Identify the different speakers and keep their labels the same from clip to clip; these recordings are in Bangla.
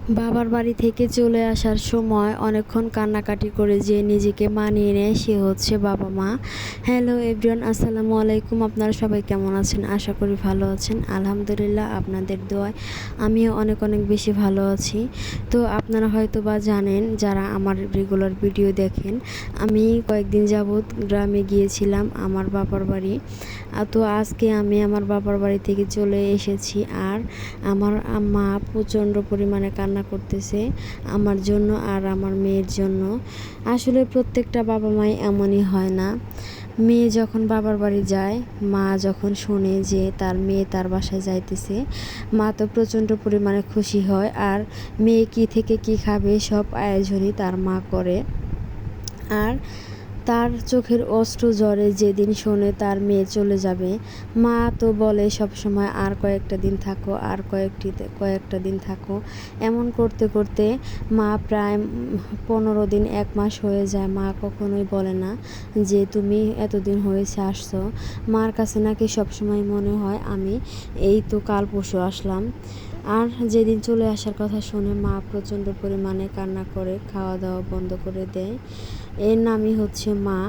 Speaker 1: বাবার বাড়ি থেকে চলে আসার সময় অনেকক্ষণ কান্নাকাটি করে যে নিজেকে মানিয়ে নেয় সে হচ্ছে বাবা মা। হ্যালো এভরিওয়ান, আসসালামু আলাইকুম। আপনারা সবাই কেমন আছেন? আশা করি ভালো আছেন। আলহামদুলিল্লাহ, আপনাদের দোয়ায় আমিও অনেক অনেক বেশি ভালো আছি। তো আপনারা হয়তো বা জানেন, যারা আমার রেগুলার ভিডিও দেখেন, আমি কয়েকদিন যাবৎ গ্রামে গিয়েছিলাম আমার বাবার বাড়ি। তো আজকে আমি আমার বাবার বাড়ি থেকে চলে এসেছি। আর আমার মা প্রচণ্ড পরিমাণে কান্না করতেছে আমার জন্য আর আমার মেয়ের জন্য। আসলে প্রত্যেকটা বাবা মাই এমনই হয় না? মেয়ে যখন বাবার বাড়ি যায়, মা যখন শোনে যে তার মেয়ে তার বাসায় যাইতেছে, মা তো প্রচণ্ড পরিমাণে খুশি হয়। আর মেয়ে কী থেকে কী খাবে সব আয়োজনই তার মা করে। আর তার চোখের অশ্রু ঝরে যেদিন শোনে তার মেয়ে চলে যাবে। মা তো বলে সবসময়, আর কয়েকটা দিন থাকো, আর কয়েকটা দিন থাকো। এমন করতে করতে মা প্রায় 15 দিন, 1 মাস হয়ে যায়। মা কখনোই বলে না যে তুমি এতদিন হয়েছে আসছো। মার কাছে নাকি সবসময় মনে হয় আমি এই তো কাল পরশু আসলাম। আর যেদিন চলে আসার কথা শুনে মা প্রচণ্ড পরিমাণে কান্না করে, খাওয়া দাওয়া বন্ধ করে দেয়। এর নামই হচ্ছে মা।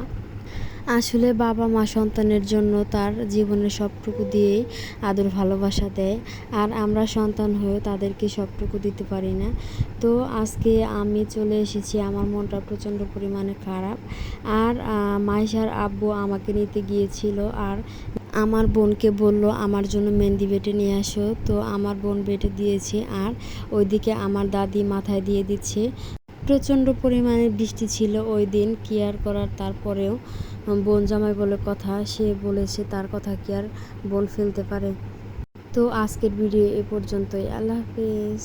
Speaker 1: আসলে বাবা মা সন্তানের জন্য তার জীবনের সবটুকু দিয়েই আদর ভালোবাসা দেয়। আর আমরা সন্তান হয়েও তাদেরকে সবটুকু দিতে পারি না। তো আজকে আমি চলে এসেছি, আমার মনটা প্রচণ্ড পরিমাণে খারাপ। আর মাইশার আব্বু আমাকে নিতে গিয়েছিল আর আমার বোনকে বলল আমার জন্য মেহেন্দি বেটে নিয়ে আসো। তো আমার বোন বেটে দিয়েছে আর ওইদিকে আমার দাদি মাথায় দিয়ে দিচ্ছে। প্রচণ্ড পরিমাণে বৃষ্টি ছিল ওই দিন, কি আর করার। তারপরেও বোন জামাই বলে কথা, সে বলেছে তার কথা কি আর বোন ফেলতে পারে। তো আজকের ভিডিও এ পর্যন্তই। আল্লাহ হাফেজ।